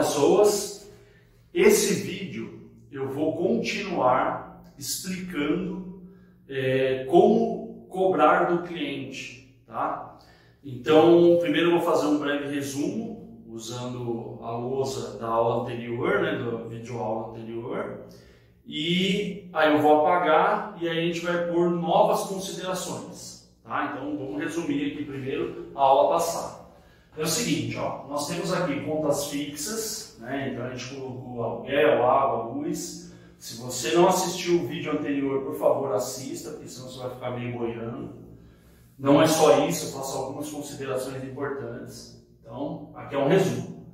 pessoas, esse vídeo eu vou continuar explicando como cobrar do cliente, tá? Então, primeiro eu vou fazer um breve resumo, usando a lousa da aula anterior, né, da videoaula anterior, e aí eu vou apagar e aí a gente vai pôr novas considerações, tá? Então, vamos resumir aqui primeiro a aula passada. É o seguinte, ó, nós temos aqui contas fixas, né? Então a gente colocou aluguel, água, luz. Se você não assistiu o vídeo anterior, por favor assista, porque senão você vai ficar meio boiando. Não é só isso, eu faço algumas considerações importantes. Então, aqui é um resumo.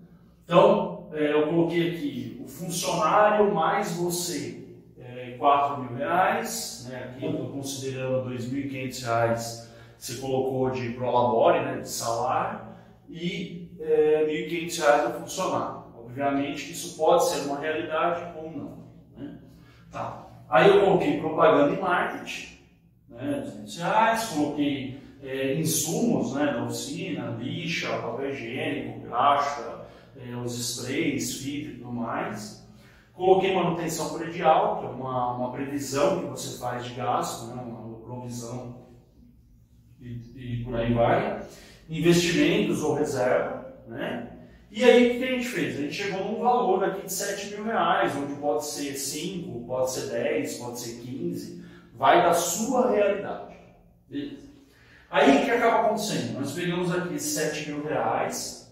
Então, eu coloquei aqui o funcionário mais você, R$4.000, né? Aqui eu estou considerando R$2.500, você colocou de prolabore, né? De salário. E R$1.500 do funcionário. Obviamente que isso pode ser uma realidade ou não, né? Tá. Aí eu coloquei propaganda e marketing, né, R$200, coloquei insumos, né, da oficina, lixa, papel higiênico, graxa, os sprays, fita e tudo mais. Coloquei manutenção predial, que é uma previsão que você faz de gasto, né, uma provisão e por aí vai. Investimentos ou reserva, né? E aí o que a gente fez? A gente chegou num valor aqui de R$7.000, onde pode ser 5, pode ser 10, pode ser 15, vai da sua realidade. Beleza? Aí o que acaba acontecendo? Nós pegamos aqui R$7.000,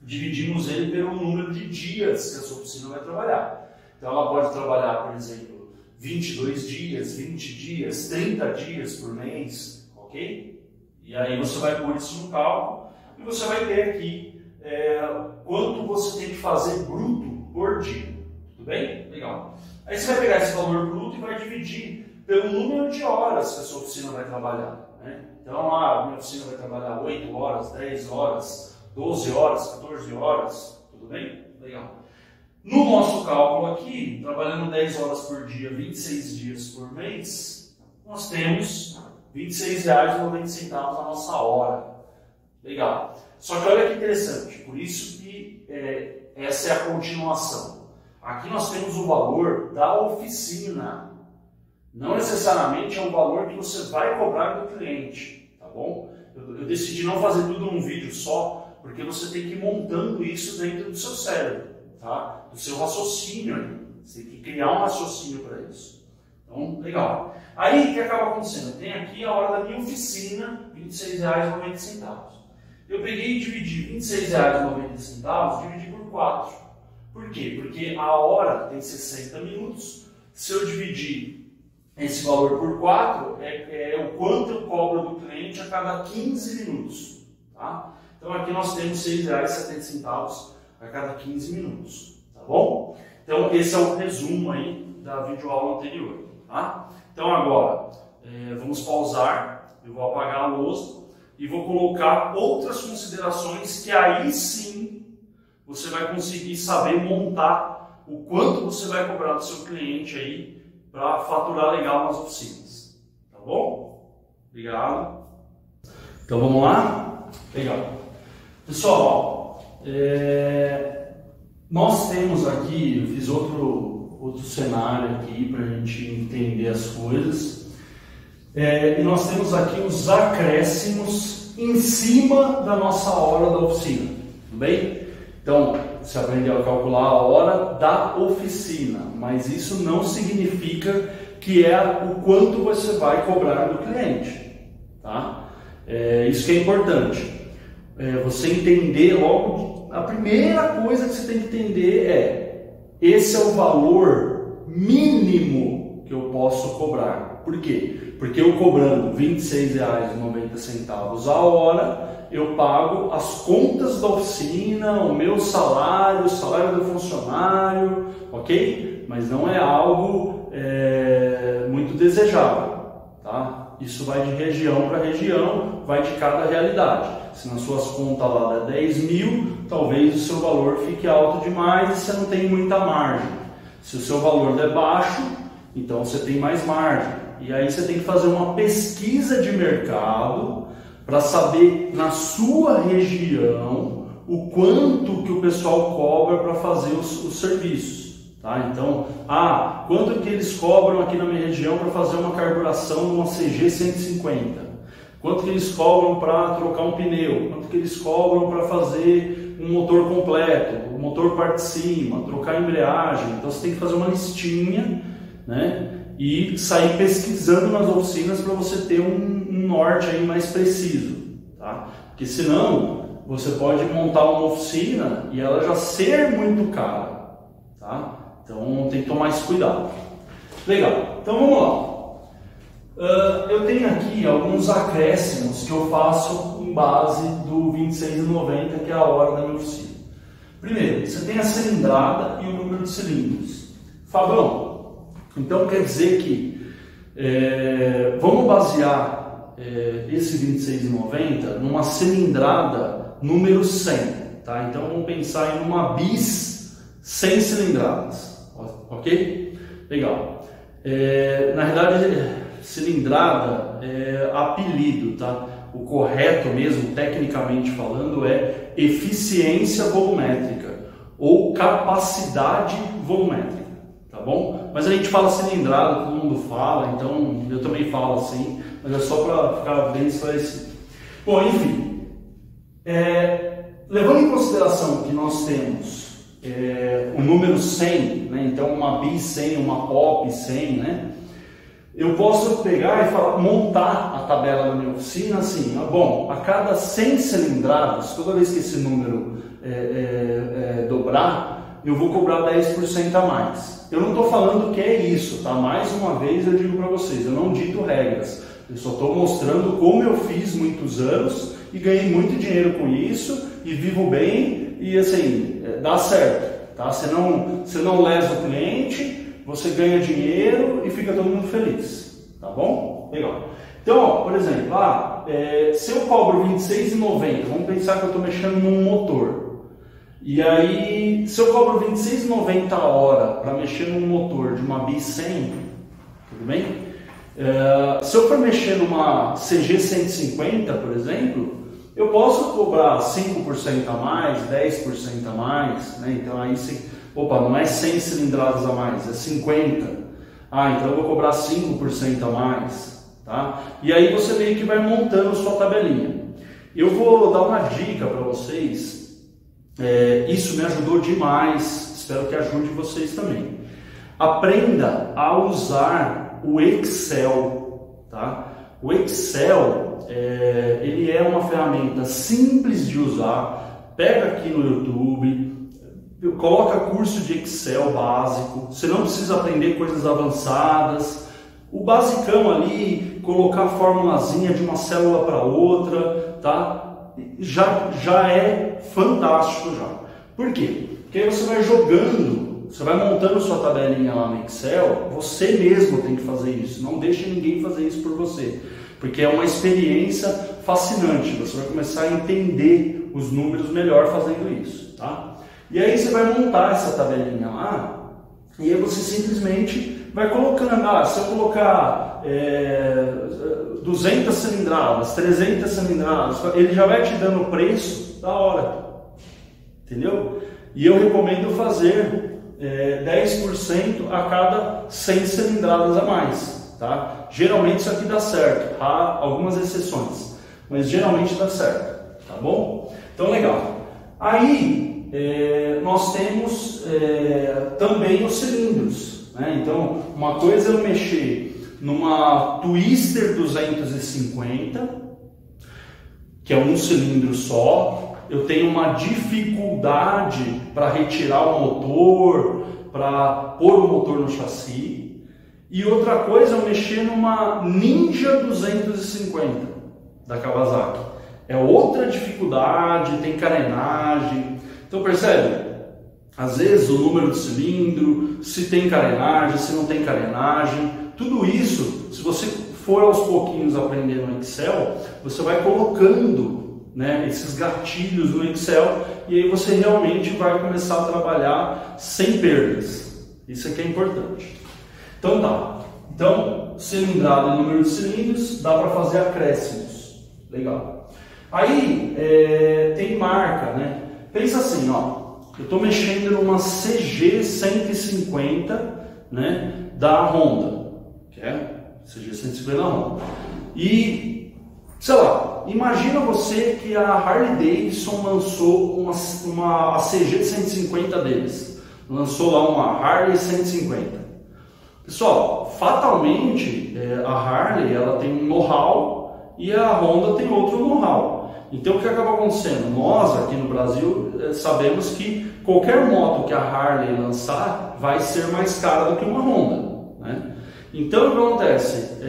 dividimos ele pelo número de dias que a sua oficina vai trabalhar. Então ela pode trabalhar, por exemplo, 22 dias, 20 dias, 30 dias por mês, ok? E aí você vai pôr isso no cálculo e você vai ter aqui quanto você tem que fazer bruto por dia. Tudo bem? Legal. Aí você vai pegar esse valor bruto e vai dividir pelo número de horas que a sua oficina vai trabalhar, né? Então, a minha oficina vai trabalhar 8 horas, 10 horas, 12 horas, 14 horas. Tudo bem? Legal. No nosso cálculo aqui, trabalhando 10 horas por dia, 26 dias por mês, nós temos R$26,90 a nossa hora. Legal. Só que olha que interessante, por isso que essa é a continuação. Aqui nós temos o valor da oficina. Não necessariamente é o valor que você vai cobrar do cliente, tá bom? Eu decidi não fazer tudo num vídeo só, porque você tem que ir montando isso dentro do seu cérebro, tá? Do seu raciocínio. Você tem que criar um raciocínio para isso. Então, legal. Aí, o que acaba acontecendo? Tem aqui a hora da minha oficina, R$26,90. Eu peguei e dividi R$26,90, dividi por 4. Por quê? Porque a hora tem 60 minutos. Se eu dividir esse valor por 4, é o quanto eu cobro do cliente a cada 15 minutos. Tá? Então, aqui nós temos R$6,70 a cada 15 minutos. Tá bom? Então, esse é o resumo aí da videoaula anterior. Tá? Então agora, vamos pausar, eu vou apagar a lousa e vou colocar outras considerações que aí sim você vai conseguir saber montar o quanto você vai cobrar do seu cliente aí para faturar legal nas oficinas. Tá bom? Obrigado. Então vamos lá? Legal. Pessoal, nós temos aqui, eu fiz outro cenário aqui para a gente entender as coisas. E nós temos aqui os acréscimos em cima da nossa hora da oficina. Tudo bem? Então, você aprendeu a calcular a hora da oficina, mas isso não significa que é o quanto você vai cobrar do cliente. Tá? Isso que é importante. Você entender logo, a primeira coisa que você tem que entender esse é o valor mínimo que eu posso cobrar. Por quê? Porque eu cobrando R$26,90 a hora, eu pago as contas da oficina, o meu salário, o salário do funcionário, ok? Mas não é algo muito desejável, tá? Isso vai de região para região, vai de cada realidade. Se nas suas contas lá dá 10 mil, talvez o seu valor fique alto demais e você não tem muita margem. Se o seu valor é baixo, então você tem mais margem. E aí você tem que fazer uma pesquisa de mercado para saber na sua região o quanto que o pessoal cobra para fazer os serviços, tá? Então, quanto que eles cobram aqui na minha região para fazer uma carburação numa CG 150? Quanto que eles cobram para trocar um pneu? Quanto que eles cobram para fazer um motor completo, o motor parte de cima, trocar a embreagem? Então você tem que fazer uma listinha, né? E sair pesquisando nas oficinas para você ter um norte aí mais preciso, tá? Porque senão você pode montar uma oficina e ela já ser muito cara, tá? Então tem que tomar esse cuidado. Legal, então vamos lá. Eu tenho aqui alguns acréscimos que eu faço em base do 26,90, que é a hora da minha oficina. Primeiro, você tem a cilindrada e o número de cilindros. Fabão, então quer dizer que vamos basear esse 26,90 numa cilindrada número 100, tá? Então vamos pensar em uma bis 100 cilindradas, ok? Legal. Na verdade, cilindrada é apelido, tá? O correto mesmo, tecnicamente falando, é eficiência volumétrica ou capacidade volumétrica, tá bom? Mas a gente fala cilindrada, todo mundo fala, então eu também falo assim, mas é só para ficar bem esclarecido. Bom, enfim, levando em consideração que nós temos o número 100, né? Então uma bis 100, uma pop 100, né? Eu posso pegar e montar a tabela da minha oficina assim, bom, a cada 100 cilindradas, toda vez que esse número dobrar, eu vou cobrar 10% a mais. Eu não estou falando que é isso, tá? Mais uma vez eu digo para vocês, eu não dito regras, eu só estou mostrando como eu fiz muitos anos e ganhei muito dinheiro com isso e vivo bem e assim, dá certo, tá? Você não lesa o cliente, você ganha dinheiro e fica todo mundo feliz, tá bom? Legal. Então, ó, por exemplo, se eu cobro R$26,90, vamos pensar que eu estou mexendo num motor. E aí, se eu cobro R$26,90 a hora para mexer num motor de uma bis 100, tudo bem? Se eu for mexer numa CG 150, por exemplo, eu posso cobrar 5% a mais, 10% a mais, né? Então aí não é 100 cilindradas a mais, é 50. Então eu vou cobrar 5% a mais, tá? E aí você meio que vai montando sua tabelinha. Eu vou dar uma dica para vocês, isso me ajudou demais, espero que ajude vocês também. Aprenda a usar o Excel, tá? O Excel, ele é uma ferramenta simples de usar, pega aqui no YouTube, coloca curso de Excel básico, você não precisa aprender coisas avançadas, o basicão ali, colocar a formulazinha de uma célula para outra, tá? Já é fantástico já. Por quê? Porque aí você vai jogando, você vai montando sua tabelinha lá no Excel, você mesmo tem que fazer isso, não deixe ninguém fazer isso por você, porque é uma experiência fascinante, você vai começar a entender os números melhor fazendo isso, tá? E aí você vai montar essa tabelinha lá, e aí você simplesmente vai colocando, se eu colocar 200 cilindradas, 300 cilindradas, ele já vai te dando o preço da hora, entendeu? E eu recomendo fazer 10% a cada 100 cilindradas a mais, tá? Geralmente isso aqui dá certo, há algumas exceções, mas geralmente dá certo, tá bom? Então legal. Aí nós temos também os cilindros, né? Então uma coisa é eu mexer numa Twister 250, que é um cilindro só, eu tenho uma dificuldade para retirar o motor, para pôr o motor no chassi, e outra coisa é eu mexer numa Ninja 250 da Kawasaki, é outra dificuldade, tem carenagem. Então percebe? Às vezes o número de cilindro, se tem carenagem, se não tem carenagem, tudo isso, se você for aos pouquinhos aprendendo no Excel, você vai colocando, né, esses gatilhos no Excel e aí você realmente vai começar a trabalhar sem perdas. Isso aqui é importante. Então tá. Então, cilindrada e número de cilindros, dá para fazer acréscimos. Legal. Aí tem marca, né? Pensa assim, ó, eu estou mexendo numa CG 150, né, da Honda, que é CG 150 da Honda. E, sei lá, imagina você que a Harley Davidson lançou a CG 150 deles. Lançou lá uma Harley 150. Pessoal, fatalmente a Harley ela tem um know-how e a Honda tem outro know-how. Então o que acaba acontecendo? Nós aqui no Brasil sabemos que qualquer moto que a Harley lançar vai ser mais cara do que uma Honda, né? Então o que acontece?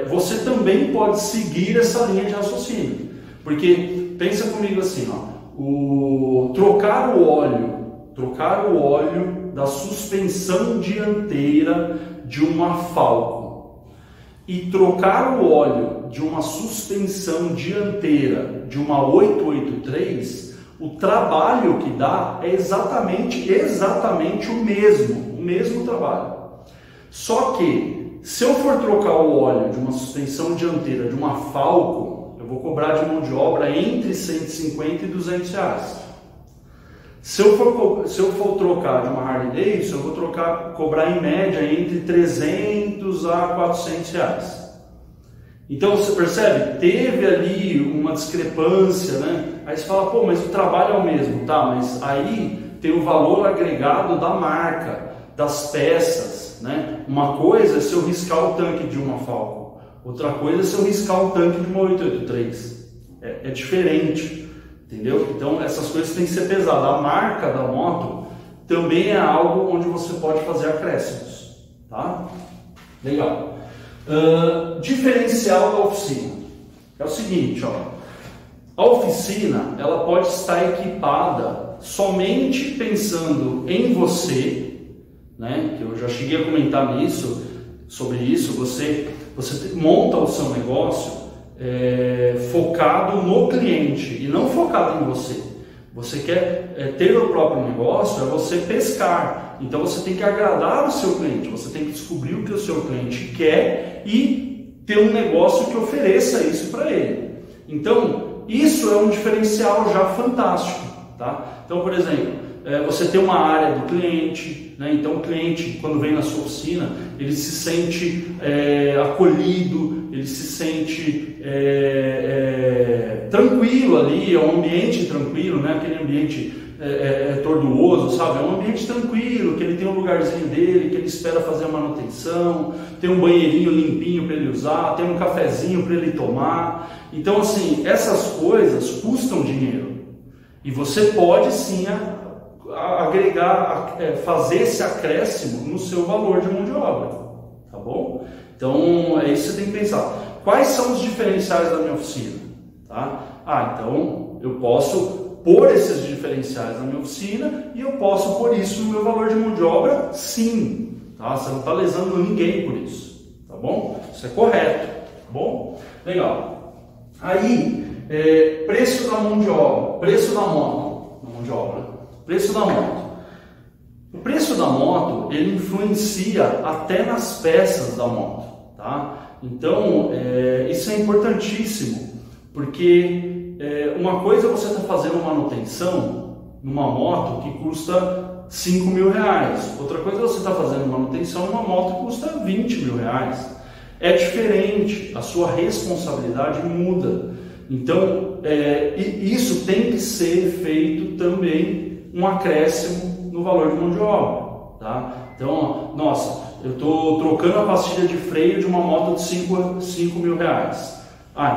Você também pode seguir essa linha de raciocínio, porque pensa comigo assim, ó, trocar o óleo da suspensão dianteira de uma Falcon e trocar o óleo de uma suspensão dianteira de uma 883, o trabalho que dá é exatamente o mesmo trabalho. Só que, se eu for trocar o óleo de uma suspensão dianteira de uma Falcon, eu vou cobrar de mão de obra entre 150 e 200 reais. Se eu for trocar de uma Harley Davidson, eu vou cobrar em média entre 300 a 400 reais. Então você percebe? Teve ali uma discrepância, né? Aí você fala, pô, mas o trabalho é o mesmo, tá? Mas aí tem o valor agregado da marca, das peças, né? Uma coisa é se eu riscar o tanque de uma Falcon, outra coisa é se eu riscar o tanque de uma 883. É diferente, entendeu? Então essas coisas têm que ser pesadas. A marca da moto também é algo onde você pode fazer acréscimos, tá? Legal. Diferencial da oficina é o seguinte, ó, a oficina ela pode estar equipada somente pensando em você, né? Que eu já cheguei a comentar sobre isso. Você monta o seu negócio focado no cliente e não focado em você. Você quer ter o próprio negócio, é você pescar. Então você tem que agradar o seu cliente, você tem que descobrir o que o seu cliente quer e ter um negócio que ofereça isso para ele. Então isso é um diferencial já fantástico, tá? Então, por exemplo, você tem uma área do cliente, né? Então o cliente, quando vem na sua oficina, ele se sente acolhido, ele se sente tranquilo ali, é um ambiente tranquilo, né? Aquele ambiente tortuoso, sabe? É um ambiente tranquilo, que ele tem um lugarzinho dele, que ele espera fazer a manutenção, tem um banheirinho limpinho para ele usar, tem um cafezinho para ele tomar. Então, assim, essas coisas custam dinheiro e você pode sim agregar, fazer esse acréscimo no seu valor de mão de obra, tá bom? Então, é isso que você tem que pensar. Quais são os diferenciais da minha oficina? Tá? Então eu posso pôr esses diferenciais na minha oficina e eu posso pôr isso no meu valor de mão de obra, sim. Tá? Você não está lesando ninguém por isso, tá bom? Isso é correto, tá bom? Legal. Aí, preço da mão de obra, preço da moto, mão de obra, preço da moto. O preço da moto, ele influencia até nas peças da moto, tá? Então, isso é importantíssimo, porque uma coisa é você está fazendo manutenção numa moto que custa 5 mil reais, outra coisa é você está fazendo manutenção numa moto que custa 20 mil reais. É diferente, a sua responsabilidade muda. Então, isso tem que ser feito também um acréscimo no valor de mão de obra, tá? Então, nossa, eu estou trocando a pastilha de freio de uma moto de 5 mil reais.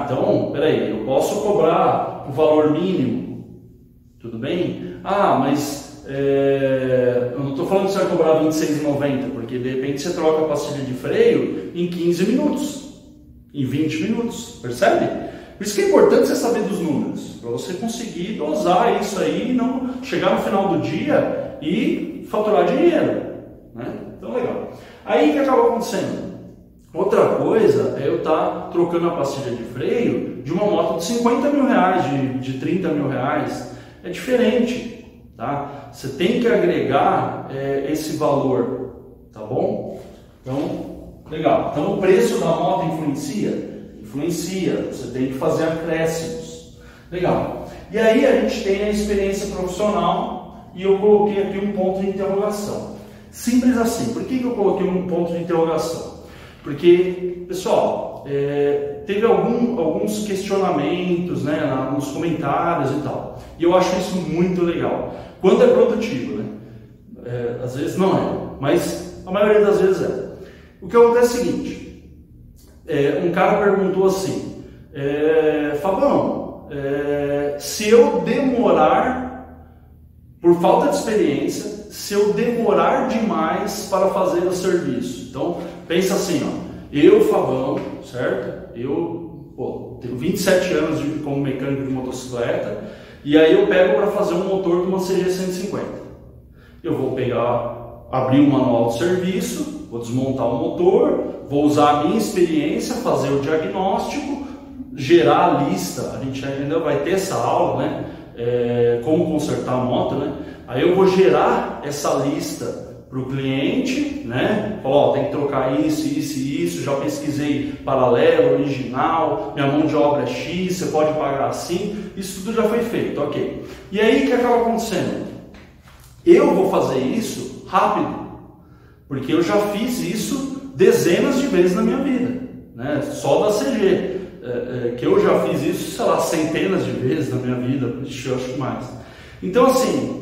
Então, peraí, eu posso cobrar o valor mínimo, tudo bem? Mas eu não estou falando que você vai cobrar R$26,90, porque de repente você troca a pastilha de freio em 15 minutos, em 20 minutos, percebe? Por isso que é importante você saber dos números, para você conseguir dosar isso aí e não chegar no final do dia e faturar dinheiro, né? Então, legal. Aí o que acaba acontecendo? Outra coisa é eu estar trocando a pastilha de freio de uma moto de 50 mil reais, de 30 mil reais. É diferente, tá? Você tem que agregar esse valor, tá bom? Então, legal. Então, o preço da moto influencia? Influencia. Você tem que fazer acréscimos. Legal. E aí a gente tem a experiência profissional e eu coloquei aqui um ponto de interrogação. Simples assim. Por que eu coloquei um ponto de interrogação? Porque, pessoal, teve alguns questionamentos, né, nos comentários e tal. E eu acho isso muito legal. Quando é produtivo, né? Às vezes não é, mas a maioria das vezes é. O que acontece é o seguinte, um cara perguntou assim, Fabão, se eu demorar, por falta de experiência, se eu demorar demais para fazer o serviço. Então, pensa assim, ó, eu, Fabão, certo? Eu tenho 27 anos como mecânico de motocicleta, e aí eu pego para fazer um motor de uma CG 150. Eu vou abrir o manual de serviço, vou desmontar o motor, vou usar a minha experiência, fazer o diagnóstico, gerar a lista. A gente ainda vai ter essa aula, né? Como consertar a moto, né? Aí eu vou gerar essa lista para o cliente, né? Falar, ó, tem que trocar isso, isso e isso, já pesquisei paralelo, original, minha mão de obra é X, você pode pagar assim, isso tudo já foi feito, ok. E aí o que acaba acontecendo? Eu vou fazer isso rápido, porque eu já fiz isso dezenas de vezes na minha vida, né? Só da CG, que eu já fiz isso, sei lá, centenas de vezes na minha vida, eu acho que mais. Então assim,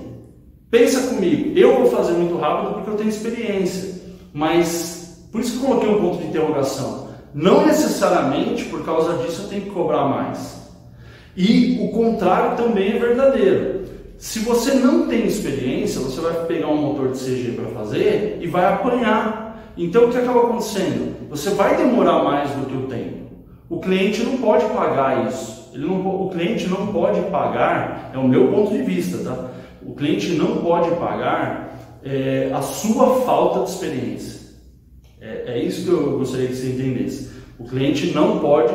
pensa comigo, eu vou fazer muito rápido porque eu tenho experiência, mas por isso que eu coloquei um ponto de interrogação. Não necessariamente por causa disso eu tenho que cobrar mais. E o contrário também é verdadeiro. Se você não tem experiência, você vai pegar um motor de CG para fazer e vai apanhar. Então o que acaba acontecendo? Você vai demorar mais do que o tempo. O cliente não pode pagar isso. O cliente não pode pagar, é o meu ponto de vista, tá? O cliente não pode pagar a sua falta de experiência. É isso que eu gostaria que você entendesse. O cliente não pode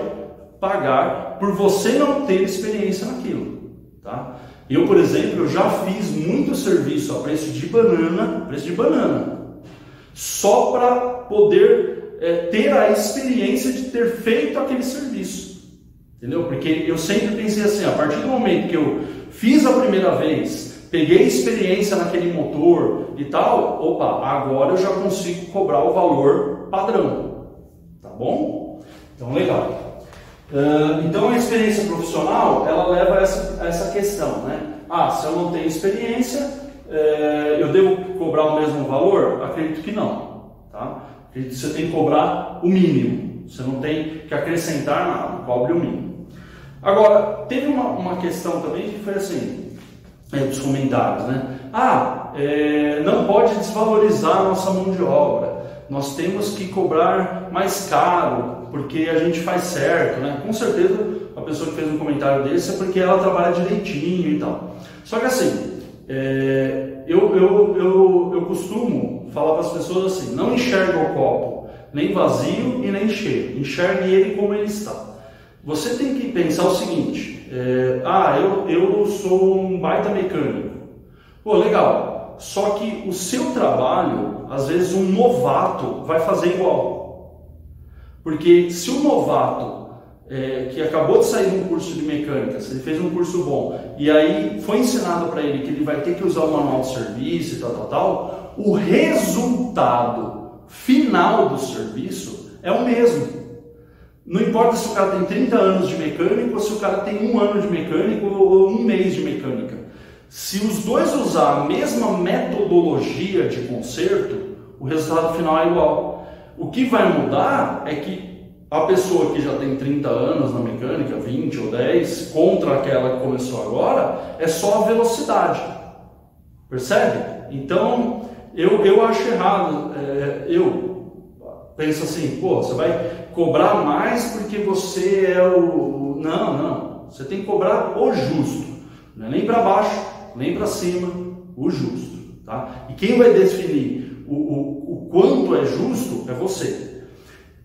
pagar por você não ter experiência naquilo, tá? Eu, por exemplo, eu já fiz muito serviço a preço de banana, só para poder ter a experiência de ter feito aquele serviço, entendeu? Porque eu sempre pensei assim, a partir do momento que eu fiz a primeira vez, peguei experiência naquele motor e tal, opa, agora eu já consigo cobrar o valor padrão, tá bom? Então, legal. Então a experiência profissional, ela leva a essa questão, né? Se eu não tenho experiência, eu devo cobrar o mesmo valor? Acredito que não, tá? Acredito que você tem que cobrar o mínimo, você não tem que acrescentar nada, cobre o mínimo. Agora, teve uma questão também que foi assim, dos comentários, né? Não pode desvalorizar a nossa mão de obra, nós temos que cobrar mais caro, porque a gente faz certo, né? Com certeza a pessoa que fez um comentário desse é porque ela trabalha direitinho e tal. Só que assim, eu costumo falar para as pessoas assim, não enxerga o copo nem vazio e nem cheio, enxergue ele como ele está. Você tem que pensar o seguinte, eu sou um baita mecânico. Pô, legal, só que o seu trabalho, às vezes um novato vai fazer igual. Porque se o novato que acabou de sair de um curso de mecânica, se ele fez um curso bom, e aí foi ensinado para ele que ele vai ter que usar o manual de serviço e tal, o resultado final do serviço é o mesmo. Não importa se o cara tem 30 anos de mecânico ou se o cara tem 1 ano de mecânico ou 1 mês de mecânica. Se os dois usar a mesma metodologia de conserto, o resultado final é igual. O que vai mudar é que a pessoa que já tem 30 anos na mecânica, 20 ou 10, contra aquela que começou agora, é só a velocidade. Percebe? Então, eu acho errado. Eu penso assim, você vai cobrar mais porque você é o... Não. Você tem que cobrar o justo. Não é nem para baixo, nem para cima, o justo. Tá? E quem vai definir o quanto é justo é você.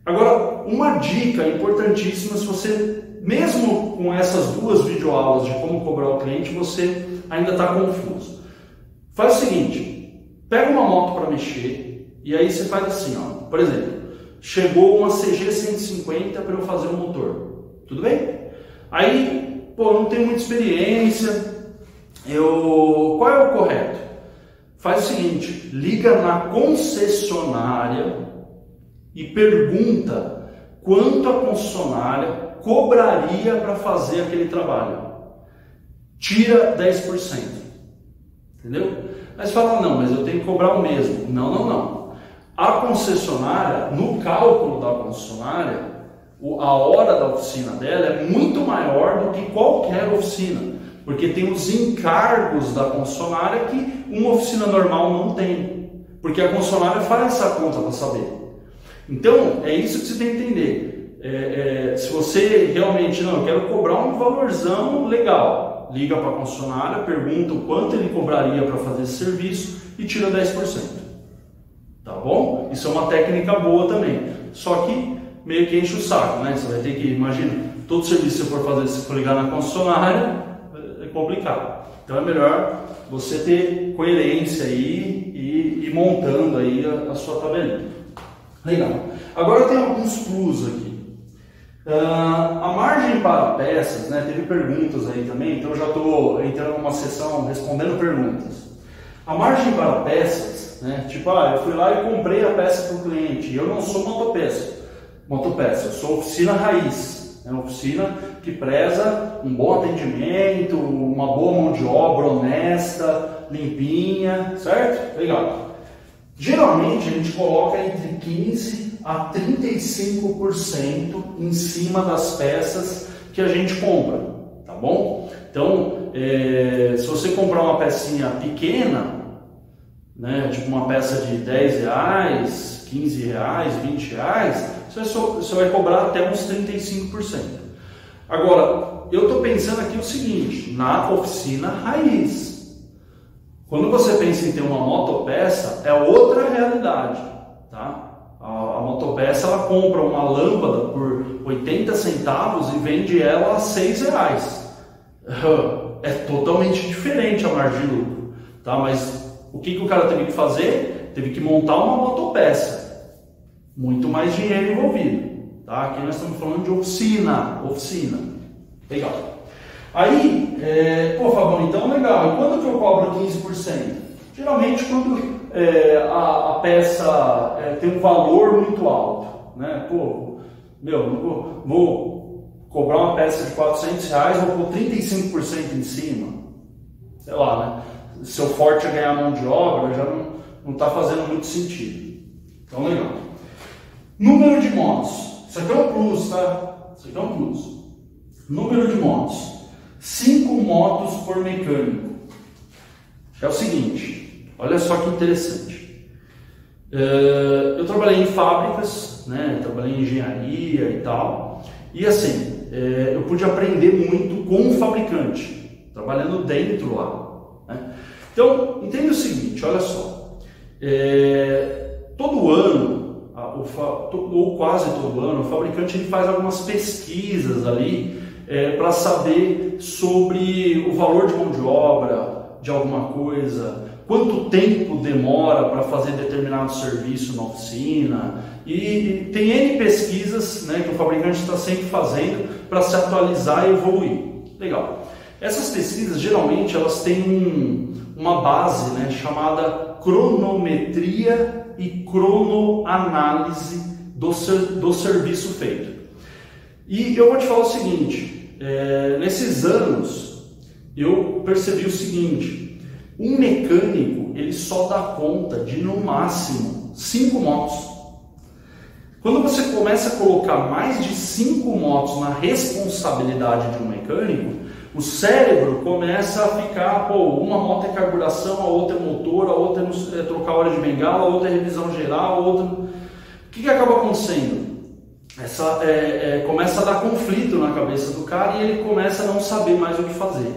Agora, uma dica importantíssima, se você, mesmo com essas 2 videoaulas de como cobrar o cliente, você ainda está confuso. Faz o seguinte, pega uma moto para mexer e aí você faz assim, por exemplo, chegou uma CG 150 para eu fazer o motor, tudo bem? Aí pô, eu não tenho muita experiência, qual é o correto? Faz o seguinte, liga na concessionária e pergunta quanto a concessionária cobraria para fazer aquele trabalho. Tira 10%, entendeu? Aí você fala, não, mas eu tenho que cobrar o mesmo. Não. A concessionária, no cálculo da concessionária, a hora da oficina dela é muito maior do que qualquer oficina. Porque tem os encargos da concessionária que uma oficina normal não tem. Porque a concessionária faz essa conta para saber. Então, é isso que você tem que entender. Se você realmente, não, eu quero cobrar um valorzão legal, liga para a concessionária, pergunta o quanto ele cobraria para fazer esse serviço e tira 10%. Tá bom? Isso é uma técnica boa também. Só que meio que enche o saco, né? Você vai ter que, imagina, todo serviço que você for fazer, se for ligar na concessionária, é complicado. Então é melhor você ter coerência aí e ir montando aí a sua tabelinha. Legal. Agora tem alguns plus aqui. A margem para peças, né? Teve perguntas aí também, então eu já estou entrando numa sessão respondendo perguntas. A margem para peças, né? Tipo, eu fui lá e comprei a peça para o cliente. Eu não sou motopeça, eu sou oficina raiz. É uma oficina que preza um bom atendimento, uma boa mão de obra honesta, limpinha, certo? Legal. Geralmente a gente coloca entre 15% a 35% em cima das peças que a gente compra, tá bom? Então, se você comprar uma pecinha pequena, né, tipo uma peça de R$10, R$15, R$20, você vai cobrar até uns 35%. Agora, eu estou pensando aqui o seguinte, na oficina raiz. Quando você pensa em ter uma motopeça, é outra realidade, tá? A motopeça, ela compra uma lâmpada por 80 centavos e vende ela a R$6. É totalmente diferente a margem de lucro, tá? Mas o que o cara teve que fazer? Teve que montar uma motopeça. Muito mais dinheiro envolvido, tá? Aqui nós estamos falando de oficina. Legal. Aí, Fabão, então legal. E quando que eu cobro 15%? Geralmente quando a peça tem um valor muito alto, né? Vou cobrar uma peça de R$400, vou pôr 35% em cima. Sei lá, né? Seu forte é ganhar mão de obra, já não está fazendo muito sentido. Então, legal. Número de motos. Isso aqui é um plus, tá? Isso aqui é um plus. Número de motos. 5 motos por mecânico. É o seguinte, olha só que interessante. Eu trabalhei em fábricas, né? Trabalhei em engenharia e tal. E assim, eu pude aprender muito com o fabricante, trabalhando dentro lá, né? Então, entenda o seguinte, olha só. Todo ano, ou quase todo ano, o fabricante ele faz algumas pesquisas ali para saber sobre o valor de mão de obra de alguma coisa, quanto tempo demora para fazer determinado serviço na oficina, e tem N pesquisas, né, que o fabricante está sempre fazendo para se atualizar e evoluir. Legal. Essas pesquisas geralmente elas têm uma base, né, chamada cronometria e cronoanálise do serviço feito. E eu vou te falar o seguinte, nesses anos eu percebi o seguinte, um mecânico ele só dá conta de no máximo 5 motos. Quando você começa a colocar mais de 5 motos na responsabilidade de um mecânico, o cérebro começa a ficar, uma moto é carburação, a outra é motor, a outra é trocar óleo de bengala, a outra é revisão geral, a outra... O que acaba acontecendo? Começa a dar conflito na cabeça do cara e ele começa a não saber mais o que fazer.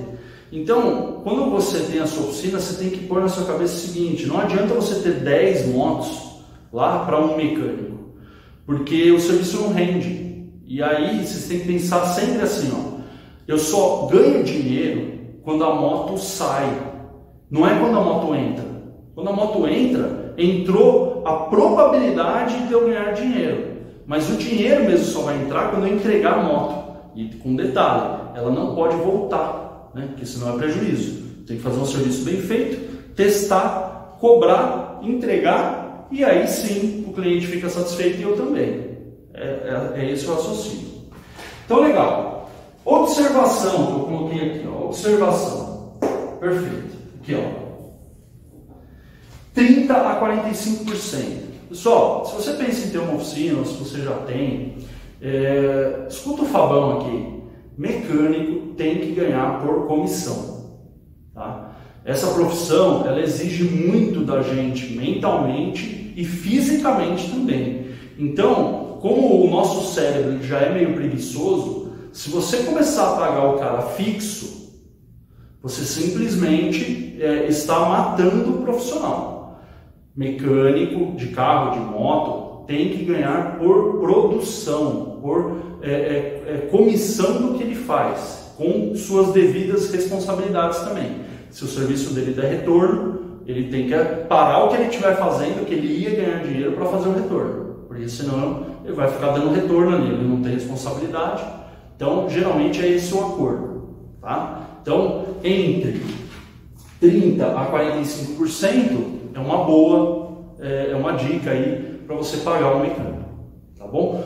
Então, quando você tem a sua oficina, você tem que pôr na sua cabeça o seguinte, não adianta você ter 10 motos lá para um mecânico, porque o serviço não rende. E aí, vocês têm que pensar sempre assim, eu só ganho dinheiro quando a moto sai, não é quando a moto entra. Quando a moto entra, entrou a probabilidade de eu ganhar dinheiro, mas o dinheiro mesmo só vai entrar quando eu entregar a moto. E com detalhe, ela não pode voltar, né? Porque senão é prejuízo. Tem que fazer um serviço bem feito, testar, cobrar, entregar, e aí sim o cliente fica satisfeito e eu também. É esse o raciocínio. Então, legal. Observação, que eu coloquei aqui, ó. Observação. Perfeito. Aqui, ó. 30% a 45%. Pessoal, se você pensa em ter uma oficina, ou se você já tem, escuta o Fabão aqui. Mecânico tem que ganhar por comissão. Tá? Essa profissão, ela exige muito da gente mentalmente e fisicamente também. Então, como o nosso cérebro já é meio preguiçoso, se você começar a pagar o cara fixo, você simplesmente está matando o profissional. Mecânico de carro, de moto, tem que ganhar por produção, por comissão do que ele faz, com suas devidas responsabilidades também. Se o serviço dele der retorno, ele tem que parar o que ele estiver fazendo, que ele ia ganhar dinheiro para fazer o retorno, porque senão ele vai ficar dando retorno ali, ele não tem responsabilidade. Então, geralmente é esse o acordo, tá? Então, entre 30% a 45% é uma boa, é uma dica aí para você pagar o mecânico, tá bom?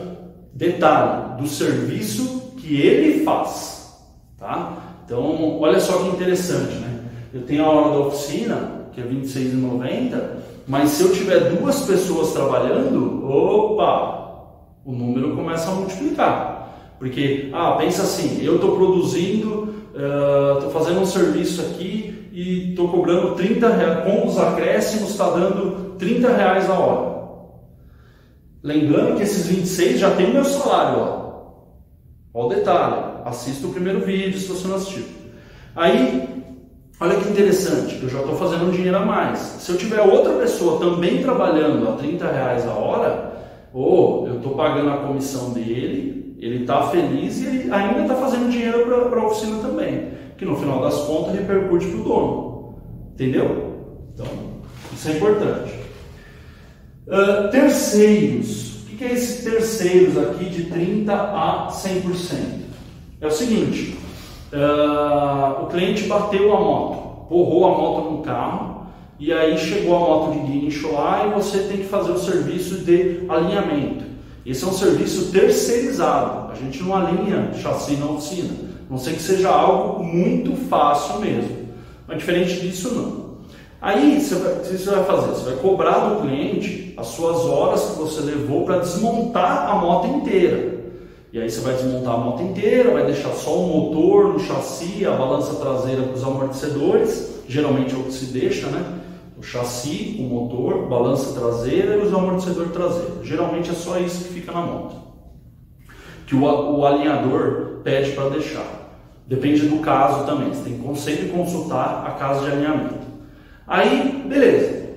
Detalhe, do serviço que ele faz, tá? Então, olha só que interessante, né? Eu tenho a hora da oficina, que é R$ 26,90, mas se eu tiver 2 pessoas trabalhando, opa, o número começa a multiplicar. Porque, pensa assim, eu estou produzindo, estou fazendo um serviço aqui e estou cobrando R$30, com os acréscimos está dando R$30 a hora. Lembrando que esses 26 já tem o meu salário, ó. Olha o detalhe, assista o primeiro vídeo se você não assistiu. Aí, olha que interessante, eu já estou fazendo um dinheiro a mais. Se eu tiver outra pessoa também trabalhando a R$30 a hora, eu estou pagando a comissão dele, ele está feliz e ele ainda está fazendo dinheiro para a oficina também, que no final das contas repercute para o dono. Entendeu? Então, isso é importante. Terceiros. O que é esse terceiros aqui de 30% a 100%? É o seguinte, o cliente bateu a moto, porrou a moto no carro, e aí chegou a moto de guincho lá e você tem que fazer o serviço de alinhamento. Esse é um serviço terceirizado, a gente não alinha chassi na oficina, a não ser que seja algo muito fácil mesmo, mas diferente disso não. Aí, o que você vai fazer? Você vai cobrar do cliente as suas horas que você levou para desmontar a moto inteira. E aí você vai desmontar a moto inteira, vai deixar só o motor, o chassi, a balança traseira com os amortecedores, geralmente é o que se deixa, né? O chassi, o motor, balança traseira e os amortecedores traseiros. Geralmente é só isso que fica na moto, que o alinhador pede para deixar. Depende do caso também, você tem que sempre consultar a casa de alinhamento. Aí, beleza.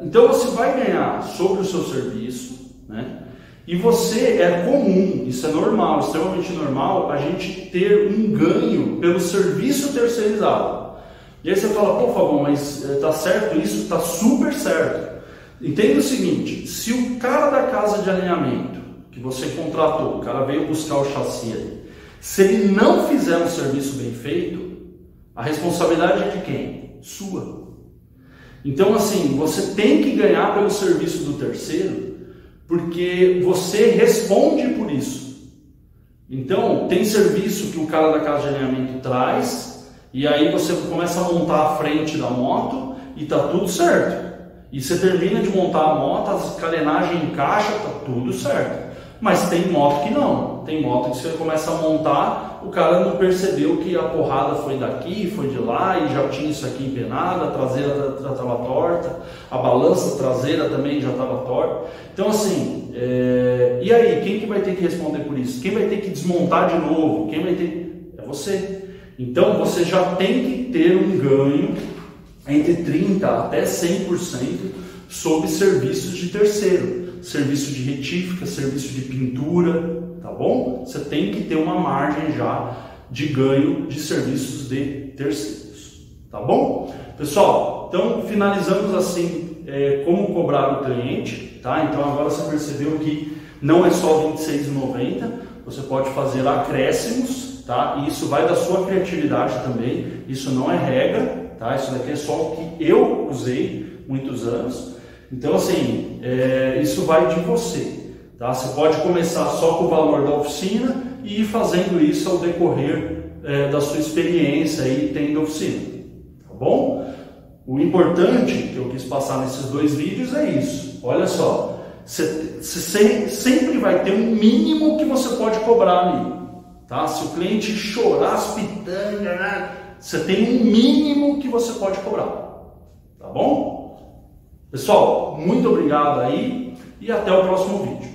Então você vai ganhar sobre o seu serviço, né? E você, é comum, isso é normal, extremamente normal, a gente ter um ganho pelo serviço terceirizado. E aí você fala, pô, Fabão, mas tá certo isso? Tá super certo. Entenda o seguinte, se o cara da casa de alinhamento que você contratou, o cara veio buscar o chassi ali, se ele não fizer um serviço bem feito, a responsabilidade é de quem? Sua. Então, assim, você tem que ganhar pelo serviço do terceiro, porque você responde por isso. Então, tem serviço que o cara da casa de alinhamento traz, e aí você começa a montar a frente da moto e tá tudo certo. E você termina de montar a moto, a carenagem encaixa, tá tudo certo. Mas tem moto que não. Tem moto que você começa a montar, o cara não percebeu que a porrada foi daqui, foi de lá, e já tinha isso aqui empenado, a traseira já estava torta, a balança traseira também já estava torta. Então assim, e aí, quem que vai ter que responder por isso? Quem vai ter que desmontar de novo? Quem vai ter? É você. Então você já tem que ter um ganho entre 30% até 100% sobre serviços de terceiro. Serviço de retífica, serviço de pintura, tá bom? Você tem que ter uma margem já de ganho de serviços de terceiros, tá bom? Pessoal, então finalizamos assim como cobrar o cliente, tá? Então agora você percebeu que não é só R$ 26,90, você pode fazer acréscimos, tá? E isso vai da sua criatividade também, isso não é regra, tá? Isso daqui é só o que eu usei muitos anos. Então, assim, isso vai de você, tá? Você pode começar só com o valor da oficina e ir fazendo isso ao decorrer da sua experiência aí tendo oficina, tá bom? O importante que eu quis passar nesses dois vídeos é isso. Olha só, você sempre vai ter um mínimo que você pode cobrar ali, tá? Se o cliente chorar as pitangas, né? Você tem um mínimo que você pode cobrar, tá bom? Pessoal, muito obrigado aí e até o próximo vídeo.